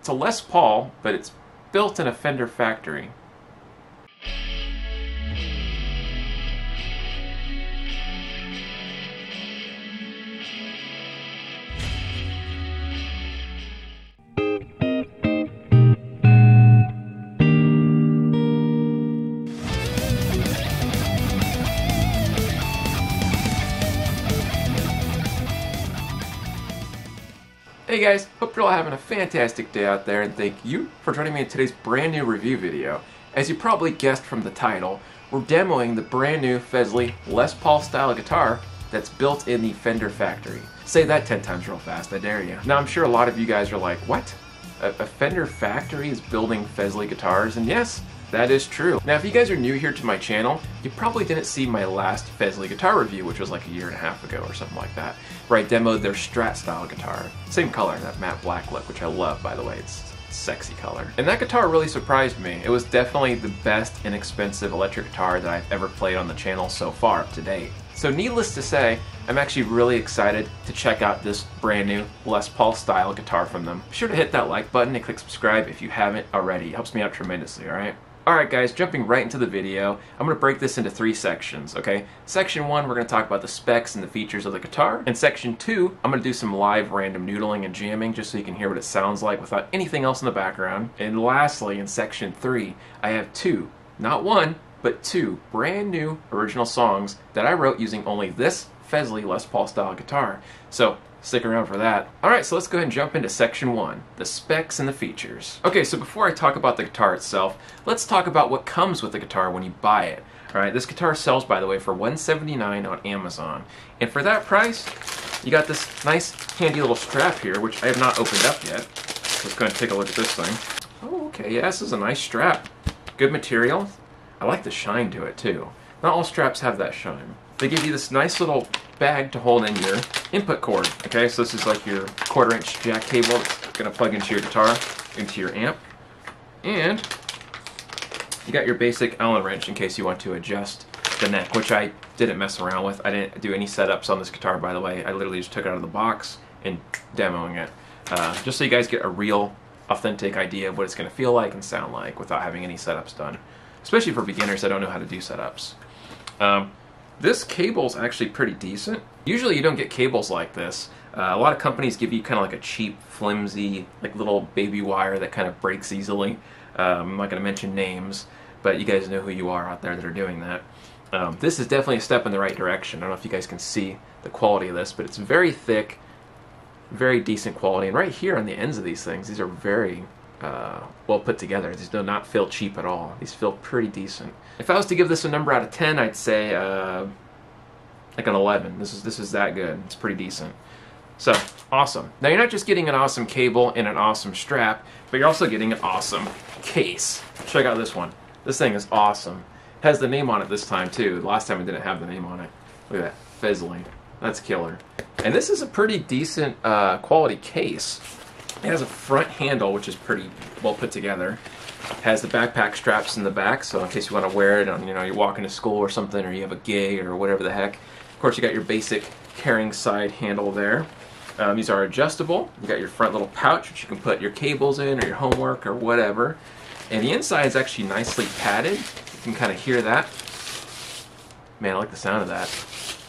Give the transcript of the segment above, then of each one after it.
It's a Les Paul, but it's built in a Fender factory. Hey guys, hope you're all having a fantastic day out there, and thank you for joining me in today's brand new review video. As you probably guessed from the title, we're demoing the brand new Fesley Les Paul style guitar that's built in the Fender factory. Say that 10 times real fast, I dare you. Now I'm sure a lot of you guys are like, what? A Fender factory is building Fesley guitars? And yes, that is true. Now if you guys are new here to my channel, you probably didn't see my last Fesley guitar review, which was like a year and a half ago or something like that, where I demoed their Strat style guitar. Same color, that matte black look, which I love, by the way. It's a sexy color. And that guitar really surprised me. It was definitely the best inexpensive electric guitar that I've ever played on the channel so far up to date. So needless to say, I'm actually really excited to check out this brand new Les Paul style guitar from them. Be sure to hit that like button and click subscribe if you haven't already. It helps me out tremendously, alright? Alright guys, jumping right into the video, I'm going to break this into 3 sections, okay? Section 1, we're going to talk about the specs and the features of the guitar. In Section 2, I'm going to do some live random noodling and jamming just so you can hear what it sounds like without anything else in the background. And lastly, in Section 3, I have 2, not 1, but 2 brand new original songs that I wrote using only this Fesley Les Paul style guitar. So stick around for that. Alright, so let's go ahead and jump into Section 1, the specs and the features. Okay, so before I talk about the guitar itself, let's talk about what comes with the guitar when you buy it. Alright, this guitar sells, by the way, for $179 on Amazon. And for that price, you got this nice, handy little strap here, which I have not opened up yet. Let's go ahead and take a look at this thing. Oh, okay, yeah, this is a nice strap. Good material. I like the shine to it, too. Not all straps have that shine. They give you this nice little bag to hold in your input cord. Okay, so this is like your 1/4-inch jack cable that's going to plug into your guitar, into your amp. And you got your basic Allen wrench in case you want to adjust the neck, which I didn't mess around with. I didn't do any setups on this guitar, by the way. I literally just took it out of the box and demoing it. Just so you guys get a real, authentic idea of what it's going to feel like and sound like without having any setups done. Especially for beginners that don't know how to do setups. This cable's actually pretty decent. Usually you don't get cables like this. A lot of companies give you kind of like a cheap, flimsy, like little baby wire that kind of breaks easily. I'm not going to mention names, but you guys know who you are out there that are doing that. This is definitely a step in the right direction. I don't know if you guys can see the quality of this, but it's very thick, very decent quality. And right here on the ends of these things, these are very well put together. These do not feel cheap at all. These feel pretty decent. If I was to give this a number out of 10, I'd say like an 11. This is that good. It's pretty decent. So, awesome. Now you're not just getting an awesome cable and an awesome strap, but you're also getting an awesome case. Check out this one. This thing is awesome. It has the name on it this time too. Last time it didn't have the name on it. Look at that. Fesley. That's killer. And this is a pretty decent quality case. It has a front handle, which is pretty well put together. It has the backpack straps in the back, so in case you want to wear it on, you're walking to school or something, or you have a gig or whatever the heck. Of course, you got your basic carrying side handle there. These are adjustable. You got your front little pouch, which you can put your cables in or your homework or whatever. And the inside is actually nicely padded. You can kind of hear that. Man, I like the sound of that.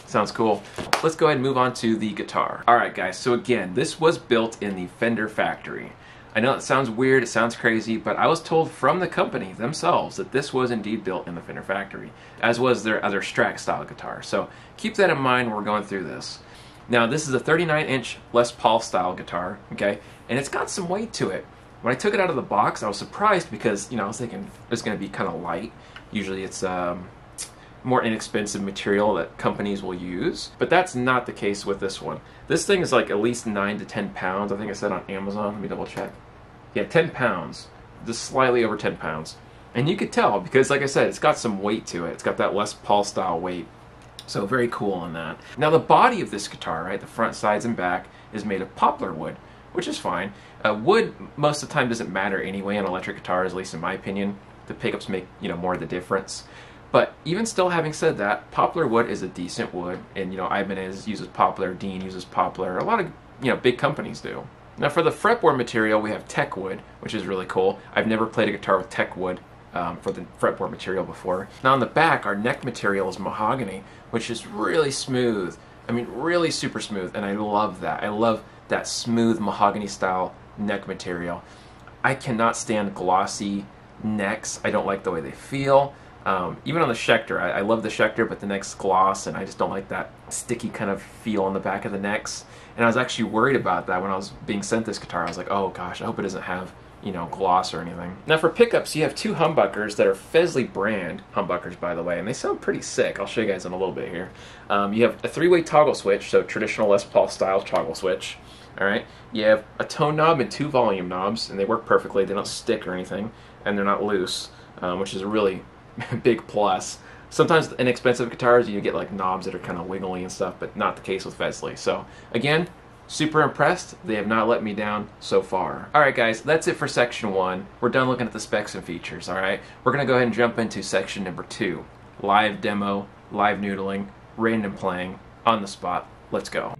Sounds cool. Let's go ahead and move on to the guitar. Alright guys, so again, this was built in the Fender factory. I know it sounds weird, it sounds crazy, but I was told from the company themselves that this was indeed built in the Fender factory, as was their other Strat style guitar. So keep that in mind when we're going through this. Now this is a 39-inch Les Paul style guitar, okay, and it's got some weight to it. When I took it out of the box, I was surprised because, I was thinking it's going to be kind of light. Usually it's more inexpensive material that companies will use, but that's not the case with this one. This thing is like at least 9 to 10 pounds. I think I said on Amazon. Let me double check. Yeah, 10 pounds. Just slightly over 10 pounds. And you could tell because, like I said, it's got some weight to it. It's got that Les Paul style weight. So very cool on that. Now the body of this guitar, right, the front, sides, and back, is made of poplar wood, which is fine. Wood most of the time doesn't matter anyway on electric guitars, at least in my opinion. The pickups make, more of the difference. But even still, having said that, poplar wood is a decent wood, and Ibanez uses poplar, Dean uses poplar, a lot of big companies do. Now for the fretboard material, we have teak wood, which is really cool. I've never played a guitar with teak wood for the fretboard material before. Now on the back, our neck material is mahogany, which is really smooth. I mean, really super smooth, and I love that. I love that smooth mahogany style neck material. I cannot stand glossy necks. I don't like the way they feel. Even on the Schecter, I love the Schecter, but the neck's gloss, and I just don't like that sticky kind of feel on the back of the necks. And I was actually worried about that when I was being sent this guitar. I was like, oh gosh, I hope it doesn't have, you know, gloss or anything. Now for pickups, you have two humbuckers that are Fesley brand humbuckers, by the way, and they sound pretty sick. I'll show you guys in a little bit here. You have a three-way toggle switch, so traditional Les Paul style toggle switch. All right, you have a tone knob and two volume knobs, and they work perfectly. They don't stick or anything, and they're not loose, which is a really big plus. Sometimes inexpensive guitars, you get like knobs that are kind of wiggly and stuff, but not the case with Fesley. So again, super impressed. They have not let me down so far. All right, guys, that's it for section 1. We're done looking at the specs and features. All right, we're gonna go ahead and jump into section number 2: live demo, live noodling, random playing on the spot. Let's go.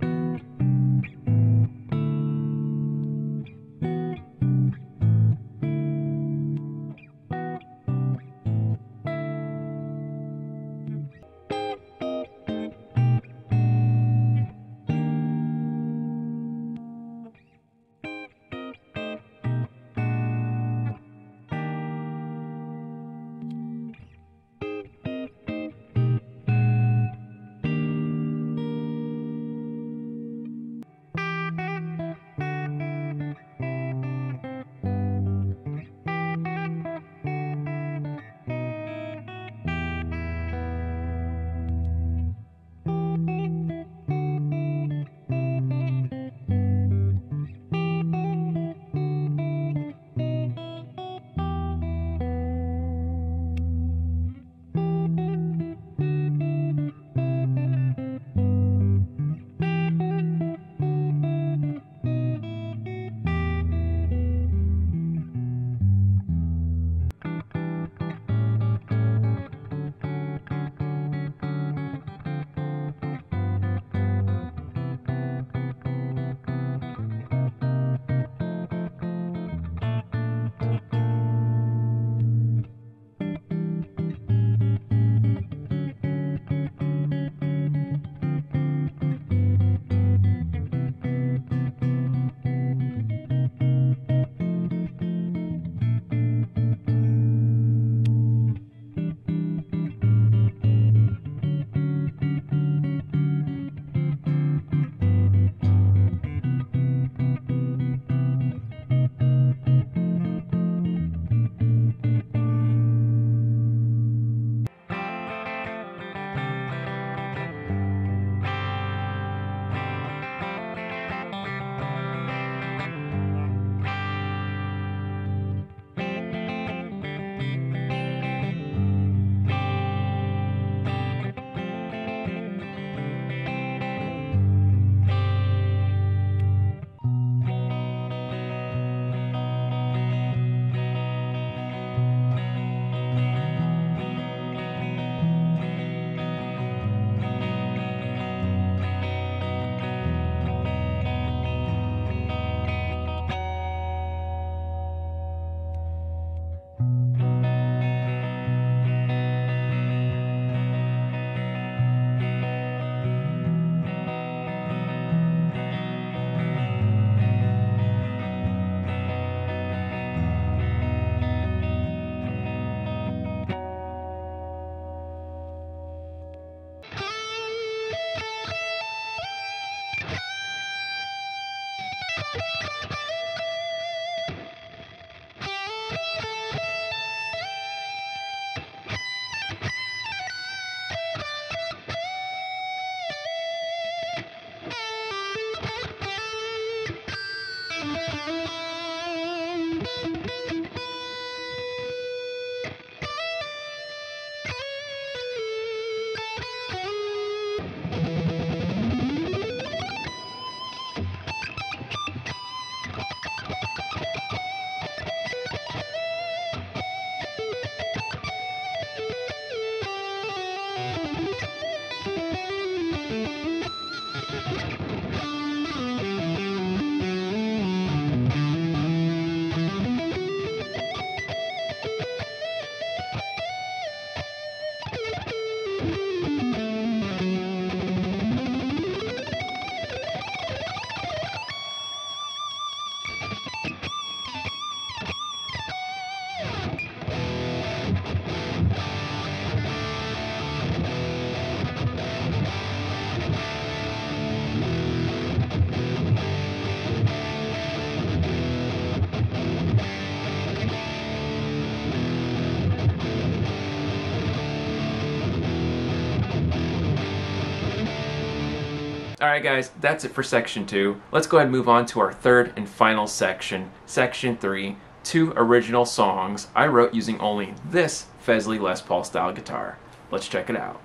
Alright guys, that's it for section 2. Let's go ahead and move on to our third and final section, section 3, 2 original songs I wrote using only this Fesley Les Paul style guitar. Let's check it out.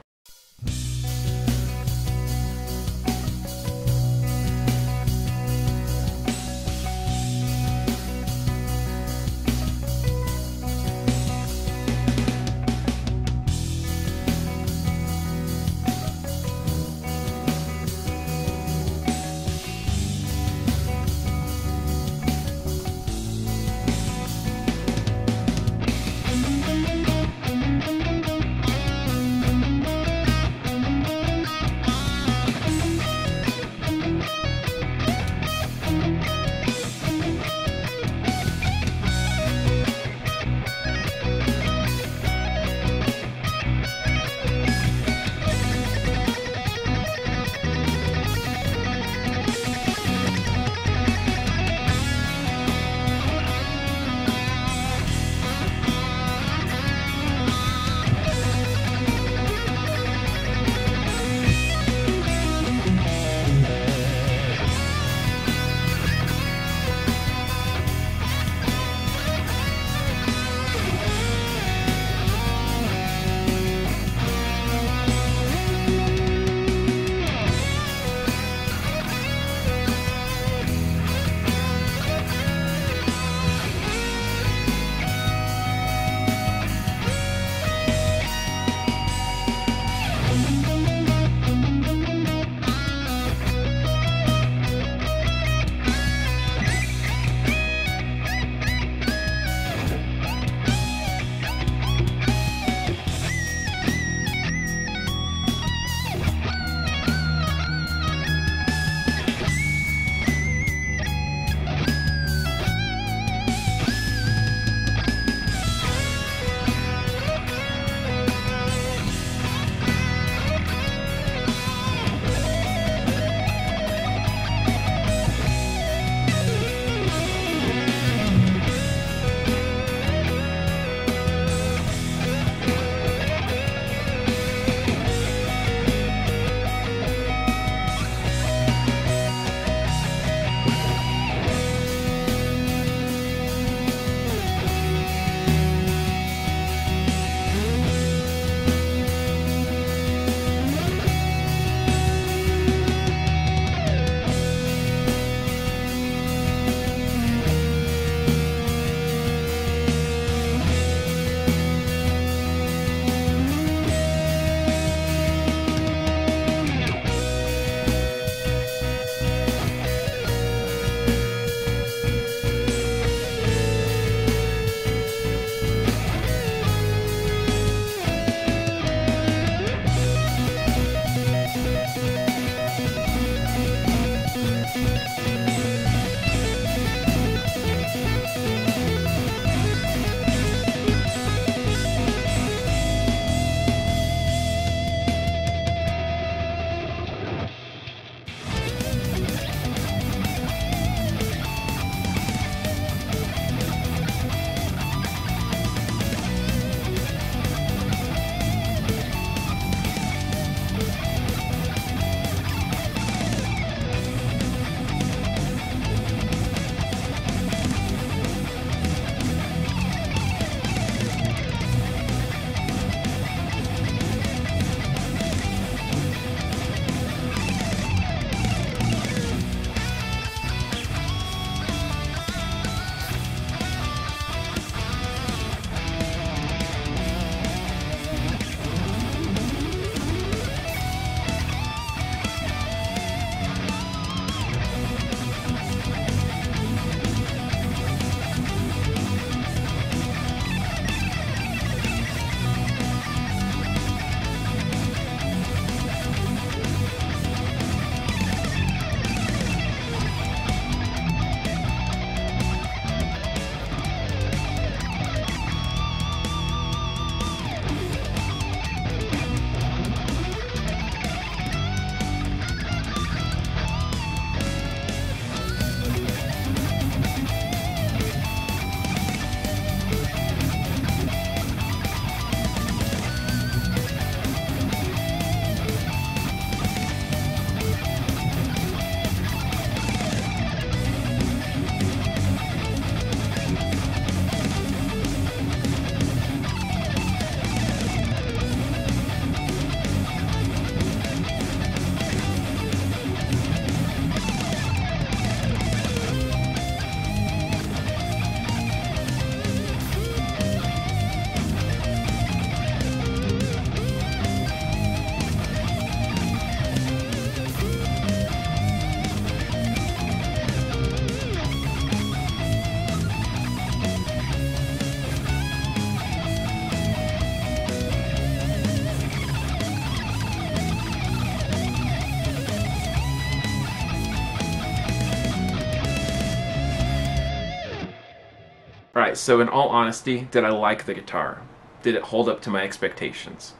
Alright, so in all honesty, did I like the guitar? Did it hold up to my expectations?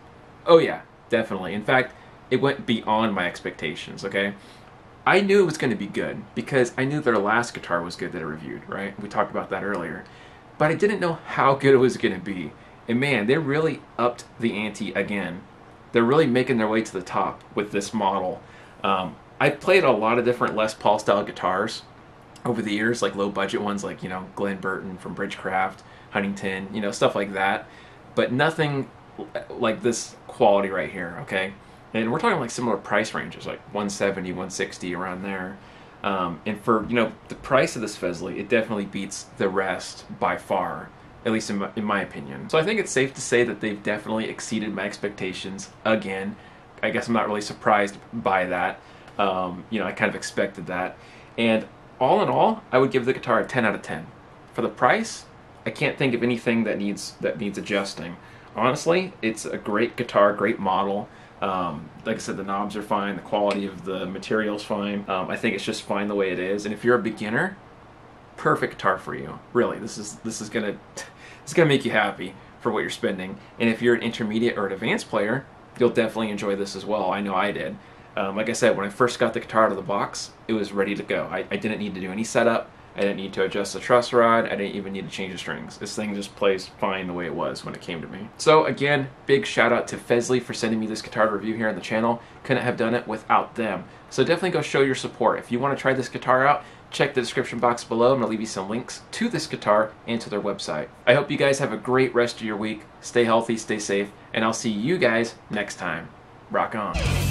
Oh yeah, definitely. In fact, it went beyond my expectations, okay? I knew it was going to be good because I knew their last guitar was good that I reviewed, right? We talked about that earlier. But I didn't know how good it was going to be. And man, they really upped the ante again. They're really making their way to the top with this model. I've played a lot of different Les Paul style guitars over the years, like low budget ones like, you know, Glenn Burton from Bridgecraft, Huntington, you know, stuff like that. But nothing like this quality right here, okay? And we're talking like similar price ranges, like 170, 160, around there. And for, you know, the price of this Fesley, it definitely beats the rest by far, at least in my opinion. So I think it's safe to say that they've definitely exceeded my expectations again. I guess I'm not really surprised by that. You know, I kind of expected that. And all in all, I would give the guitar a 10 out of 10. For the price, I can't think of anything that needs adjusting. Honestly, it's a great guitar, great model. Like I said, the knobs are fine, the quality of the material's fine. I think it's just fine the way it is. And if you're a beginner, perfect guitar for you. Really, this is gonna make you happy for what you're spending. And if you're an intermediate or an advanced player, you'll definitely enjoy this as well. I know I did. Like I said, when I first got the guitar out of the box, it was ready to go. I didn't need to do any setup. I didn't need to adjust the truss rod. I didn't even need to change the strings. This thing just plays fine the way it was when it came to me. So again, big shout out to Fesley for sending me this guitar review here on the channel. Couldn't have done it without them. So definitely go show your support. If you want to try this guitar out, check the description box below. I'm going to leave you some links to this guitar and to their website. I hope you guys have a great rest of your week. Stay healthy, stay safe, and I'll see you guys next time. Rock on.